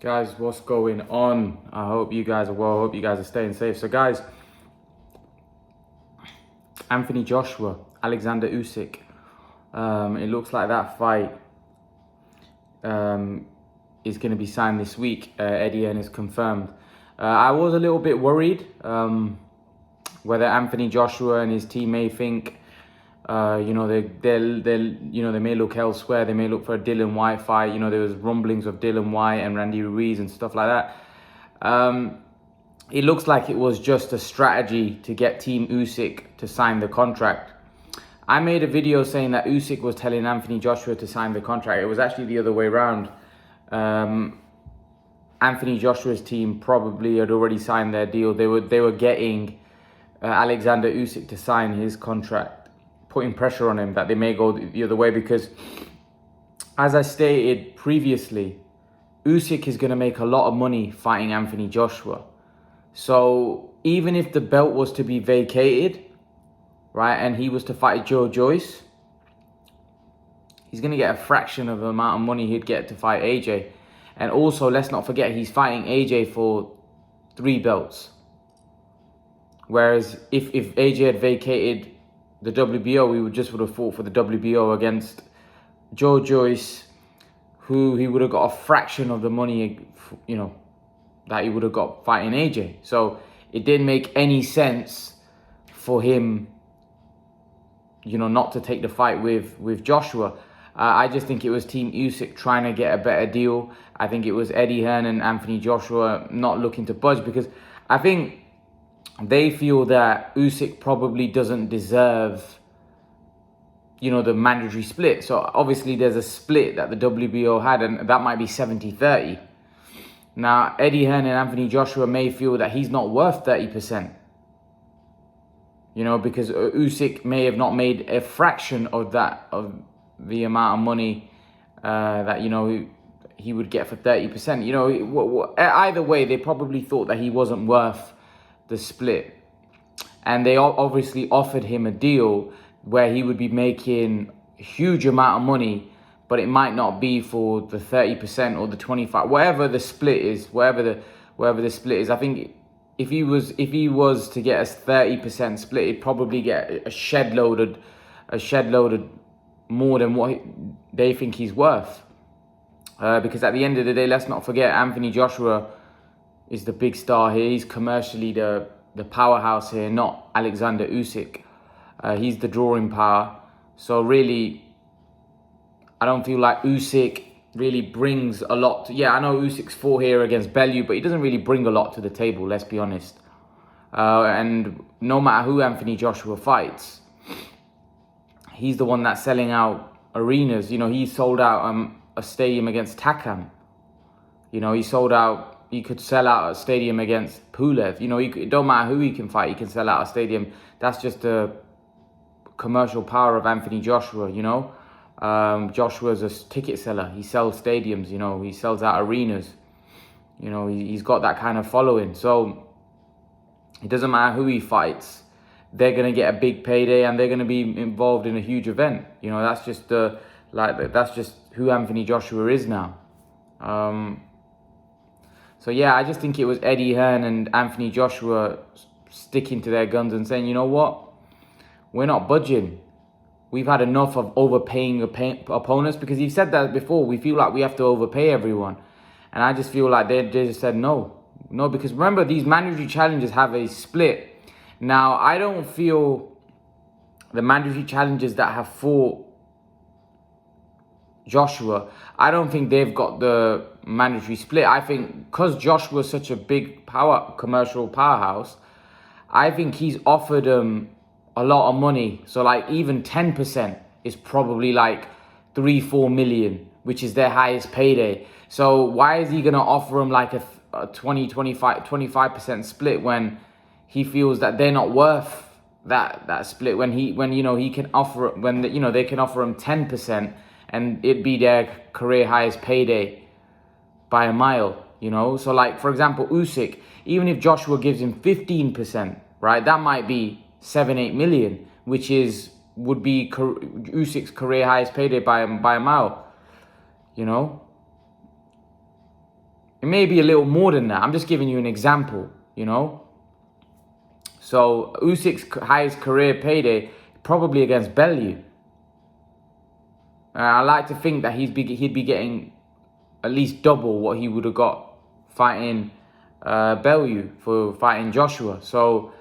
Guys, what's going on? I hope you guys are well. I hope you guys are staying safe. So guys, Anthony Joshua, Oleksandr Uysk. It looks like that fight is going to be signed this week. Eddie Hearn has confirmed. I was a little bit worried whether Anthony Joshua and his team may think, they may look elsewhere. They may look for a Dillian Whyte fight. You know, there was rumblings of Dillian Whyte and Randy Ruiz and stuff like that. It looks like it was just a strategy to get Team Usyk to sign the contract. I made a video saying that Usyk was telling Anthony Joshua to sign the contract. It was actually the other way around. Anthony Joshua's team probably had already signed their deal. They were getting Oleksandr Uysk to sign his contract, putting pressure on him that they may go the other way, because as I stated previously, Usyk is going to make a lot of money fighting Anthony Joshua. So even if the belt was to be vacated, right, and he was to fight Joe Joyce, he's going to get a fraction of the amount of money he'd get to fight AJ. And also, let's not forget, he's fighting AJ for 3 belts. Whereas if AJ had vacated the WBO, we would have fought for the WBO against Joe Joyce, who he would have got a fraction of the money, that he would have got fighting AJ. So it didn't make any sense for him, not to take the fight with Joshua. I just think it was Team Usyk trying to get a better deal. I think it was Eddie Hearn and Anthony Joshua not looking to budge, because I think they feel that Usyk probably doesn't deserve, the mandatory split. So obviously there's a split that the WBO had, and that might be 70-30. Now, Eddie Hearn and Anthony Joshua may feel that he's not worth 30%. Because Usyk may have not made a fraction of the amount of money that, he would get for 30%. Either way, they probably thought that he wasn't worth the split. And they obviously offered him a deal where he would be making a huge amount of money, but it might not be for the 30% or the 25%, whatever the split is, wherever the split is. I think if he was to get a 30% split, he'd probably get a shed loaded more than what they think he's worth. Because at the end of the day, let's not forget, Anthony Joshua is the big star here. He's commercially the powerhouse here, not Oleksandr Usyk. He's the drawing power. So really, I don't feel like Usyk really brings a lot. I know Usyk's fought here against Bellew, but he doesn't really bring a lot to the table, let's be honest. And no matter who Anthony Joshua fights, he's the one that's selling out arenas. He sold out a stadium against Takam. He could sell out a stadium against Pulev. It don't matter who he can fight, he can sell out a stadium. That's just the commercial power of Anthony Joshua, Joshua's a ticket seller. He sells stadiums, he sells out arenas. He's got that kind of following. So it doesn't matter who he fights, they're going to get a big payday and they're going to be involved in a huge event. That's just that's just who Anthony Joshua is now. So I just think it was Eddie Hearn and Anthony Joshua sticking to their guns and saying, you know what? We're not budging. We've had enough of overpaying opponents, because he said that before. We feel like we have to overpay everyone. And I just feel like they just said no. No, because remember, these mandatory challenges have a split. Now, I don't feel the mandatory challenges that have fought Joshua, I don't think they've got the mandatory split. I think because Joshua's such a big commercial powerhouse, I think he's offered them a lot of money. So like even 10% is probably like 3-4 million, which is their highest payday. So why is he going to offer them like a 25% split when he feels that they're not worth that split, when he can offer, they can offer him 10% and it'd be their career highest payday by a mile, So like, for example, Usyk, even if Joshua gives him 15%, right, that might be 7-8 million, which would be Usyk's career highest payday by a mile. It may be a little more than that. I'm just giving you an example, you know. So Usyk's highest career payday probably against Bellew. I like to think that he'd be getting at least double what he would have got fighting Bellew for fighting Joshua. So,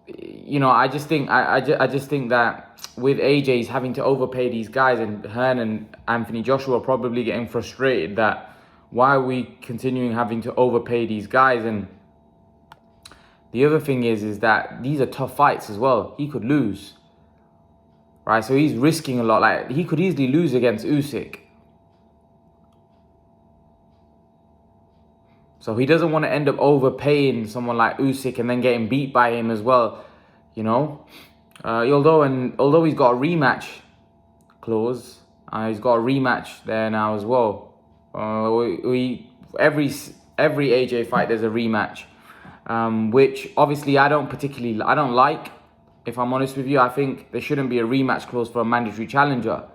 you know, I just think that with AJ's having to overpay these guys, and Hearn and Anthony Joshua probably getting frustrated that why are we continuing having to overpay these guys? And the other thing is that these are tough fights as well. He could lose, right? So he's risking a lot. Like, he could easily lose against Usyk. So he doesn't want to end up overpaying someone like Usyk and then getting beat by him as well, you know. Although he's got a rematch clause, he's got a rematch there now as well. Every AJ fight there's a rematch, which obviously I don't like. If I'm honest with you, I think there shouldn't be a rematch clause for a mandatory challenger,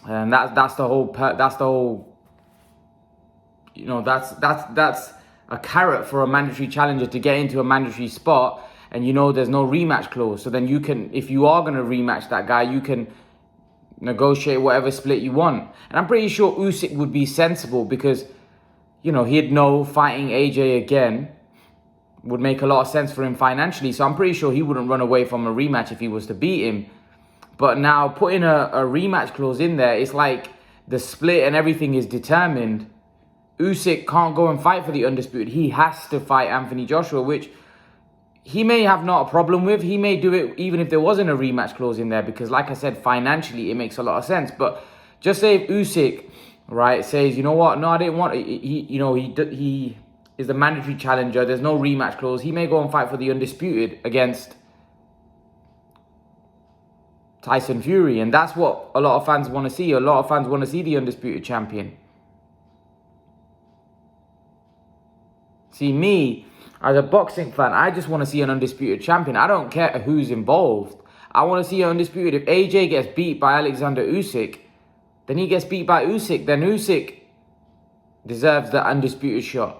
and that's the whole. You know, that's a carrot for a mandatory challenger to get into a mandatory spot, and you know there's no rematch clause. So then you can, if you are going to rematch that guy, you can negotiate whatever split you want. And I'm pretty sure Usyk would be sensible because, you know, he'd know fighting AJ again would make a lot of sense for him financially. So I'm pretty sure he wouldn't run away from a rematch if he was to beat him. But now putting a rematch clause in there, it's like the split and everything is determined. Usyk can't go and fight for the undisputed. He has to fight Anthony Joshua, which he may have not a problem with. He may do it even if there wasn't a rematch clause in there, because like I said, financially it makes a lot of sense. But just say if Usyk, right, says, you know what, no, I didn't want it. He is the mandatory challenger. There's no rematch clause. He may go and fight for the undisputed against Tyson Fury, and that's what a lot of fans want to see. A lot of fans want to see the undisputed champion. See, me, as a boxing fan, I just want to see an undisputed champion. I don't care who's involved. I want to see an undisputed. If AJ gets beat by Oleksandr Uysk, then he gets beat by Usyk. Then Usyk deserves the undisputed shot.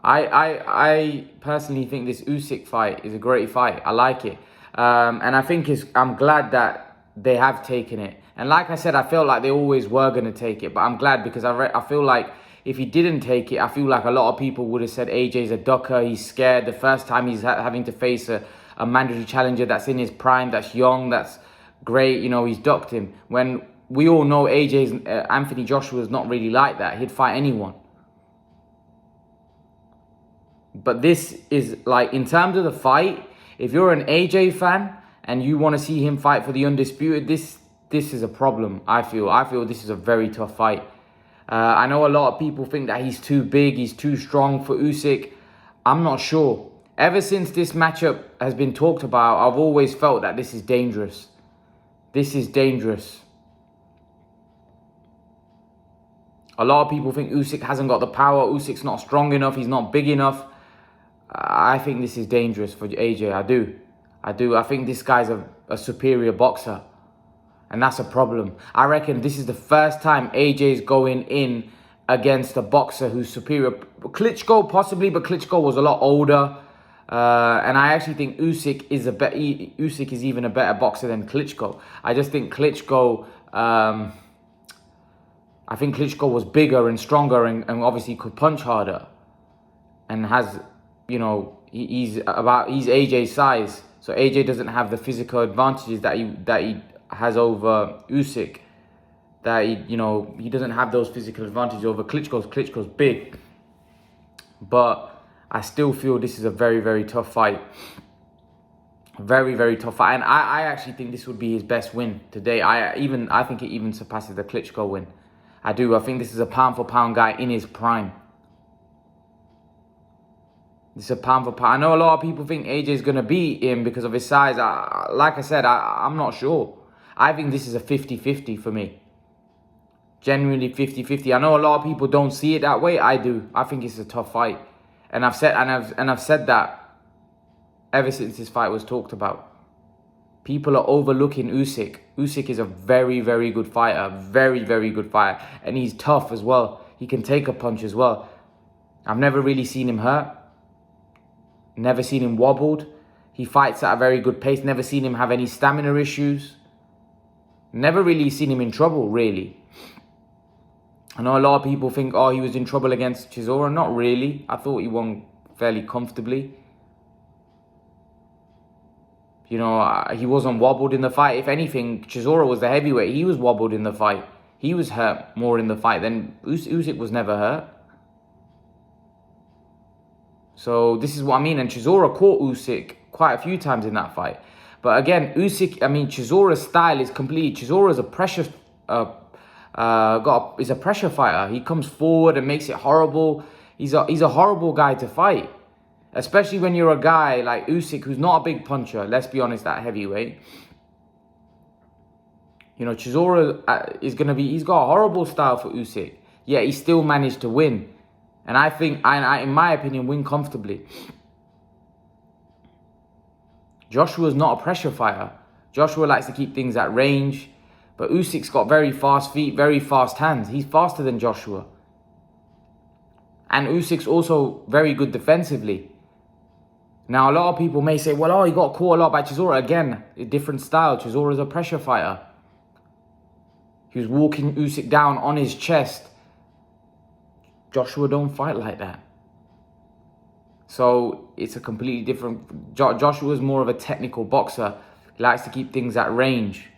I personally think this Usyk fight is a great fight. I like it. And I think I'm glad that they have taken it. And like I said, I felt like they always were going to take it. But I'm glad because I feel like if he didn't take it, I feel like a lot of people would have said AJ's a ducker. He's scared. The first time he's having to face a mandatory challenger that's in his prime, that's young, that's great. You know, he's ducked him. When we all know Anthony Joshua is not really like that. He'd fight anyone. But this is like, in terms of the fight, if you're an AJ fan and you want to see him fight for the undisputed, this is a problem, I feel. I feel this is a very tough fight. I know a lot of people think that he's too big, he's too strong for Usyk. I'm not sure. Ever since this matchup has been talked about, I've always felt that this is dangerous. This is dangerous. A lot of people think Usyk hasn't got the power. Usyk's not strong enough. He's not big enough. I think this is dangerous for AJ. I do. I think this guy's a superior boxer. And that's a problem. I reckon this is the first time AJ's going in against a boxer who's superior. Klitschko possibly, but Klitschko was a lot older. And I actually think Usyk is even a better boxer than Klitschko. I just think Klitschko was bigger and stronger and obviously could punch harder. And has, you know, he's AJ's size. So AJ doesn't have the physical advantages that he has over Usyk. He doesn't have those physical advantages over Klitschko. Klitschko's big. But I still feel this is a very, very tough fight. Very, very tough fight. And I actually think this would be his best win today. I think it even surpasses the Klitschko win. I do. I think this is a pound for pound guy in his prime. This is a pound for pound. I know a lot of people think AJ is going to beat him because of his size. Like I said, I'm not sure. I think this is a 50-50 for me. Genuinely 50-50. I know a lot of people don't see it that way. I do. I think it's a tough fight. And I've said that ever since this fight was talked about. People are overlooking Usyk. Usyk is a very, very good fighter. Very, very good fighter. And he's tough as well. He can take a punch as well. I've never really seen him hurt. Never seen him wobbled. He fights at a very good pace. Never seen him have any stamina issues. Never really seen him in trouble, really. I know a lot of people think, oh, he was in trouble against Chisora. Not really. I thought he won fairly comfortably. You know, he wasn't wobbled in the fight. If anything, Chisora was the heavyweight. He was wobbled in the fight. He was hurt more in the fight than Usyk was never hurt. So this is what I mean. And Chisora caught Usyk quite a few times in that fight. But again, Chisora's style is completely... Chisora's a pressure... is a pressure fighter. He comes forward and makes it horrible. He's a horrible guy to fight. Especially when you're a guy like Usyk, who's not a big puncher. Let's be honest, at heavyweight. You know, Chisora is going to be... He's got a horrible style for Usyk. Yet he still managed to win. And I think, in my opinion, win comfortably. Joshua's not a pressure fighter. Joshua likes to keep things at range. But Usyk's got very fast feet, very fast hands. He's faster than Joshua. And Usyk's also very good defensively. Now, a lot of people may say, well, oh, he got caught a lot by Chisora. Again, a different style. Chisora's a pressure fighter. He was walking Usyk down on his chest. Joshua don't fight like that. So it's a completely different... Joshua's more of a technical boxer. He likes to keep things at range.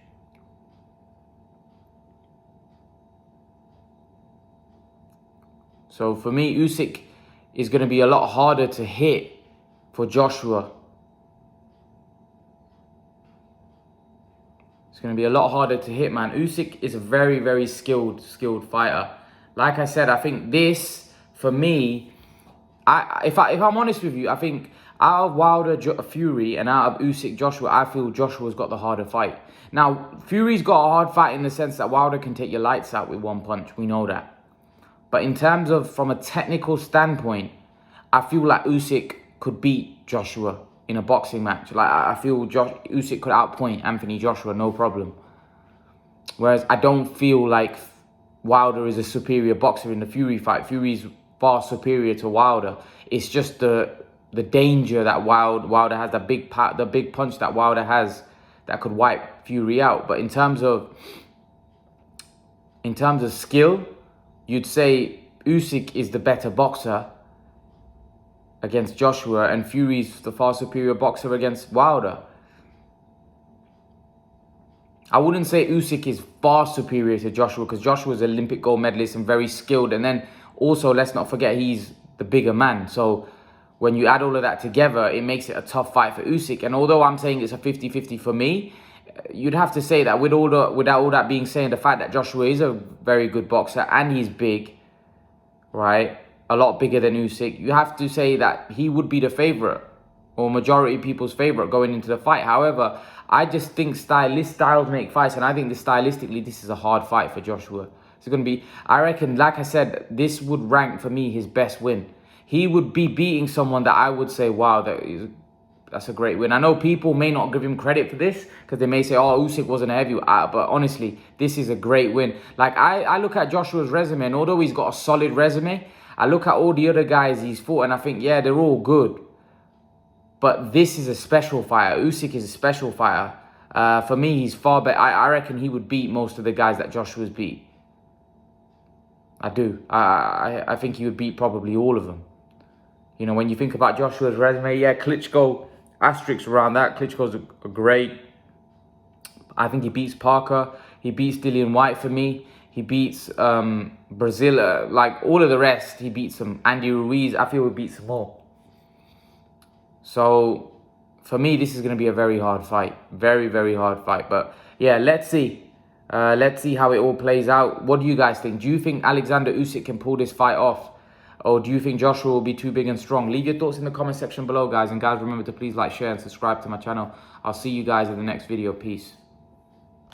So for me, Usyk is going to be a lot harder to hit for Joshua. It's going to be a lot harder to hit, man. Usyk is a very, very skilled fighter. Like I said, I think this, for me, if I'm honest with you, I think out of Wilder, Fury, and out of Usyk, Joshua, I feel Joshua's got the harder fight. Now, Fury's got a hard fight in the sense that Wilder can take your lights out with one punch. We know that. But in terms of, from a technical standpoint, I feel like Usyk could beat Joshua in a boxing match. Like, I feel Usyk could outpoint Anthony Joshua, no problem. Whereas I don't feel like Wilder is a superior boxer in the Fury fight. Fury's far superior to Wilder. It's just the danger that Wilder has, the big punch that Wilder has that could wipe Fury out. But in terms of skill, you'd say Usyk is the better boxer against Joshua, and Fury's the far superior boxer against Wilder. I wouldn't say Usyk is far superior to Joshua, because Joshua's an Olympic gold medalist and very skilled. And then also, let's not forget, he's the bigger man. So when you add all of that together, it makes it a tough fight for Usyk. And although I'm saying it's a 50-50 for me, you'd have to say that without all that being said, the fact that Joshua is a very good boxer and he's big, right? A lot bigger than Usyk. You have to say that he would be the favorite, or majority of people's favorite going into the fight. However, I just think styles make fights, and I think stylistically this is a hard fight for Joshua. It's going to be, I reckon, like I said, this would rank for me his best win. He would be beating someone that I would say, wow, that's a great win. I know people may not give him credit for this because they may say, oh, Usyk wasn't a heavyweight. But honestly, this is a great win. Like, I look at Joshua's resume, and although he's got a solid resume, I look at all the other guys he's fought, and I think, yeah, they're all good. But this is a special fighter. Usyk is a special fighter. For me, he's far better. I reckon he would beat most of the guys that Joshua's beat. I do. I think he would beat probably all of them. You know, when you think about Joshua's resume, yeah, Klitschko, asterisks around that. Klitschko's a great. I think he beats Parker. He beats Dillian White for me. He beats Brazil. Like all of the rest, he beats them. Andy Ruiz, I feel he beats them all. So, for me, this is going to be a very hard fight. Very, very hard fight. But, yeah, let's see. Let's see how it all plays out. What do you guys think? Do you think Oleksandr Uysk can pull this fight off? Or do you think Joshua will be too big and strong? Leave your thoughts in the comment section below, guys. And, guys, remember to please like, share, and subscribe to my channel. I'll see you guys in the next video. Peace.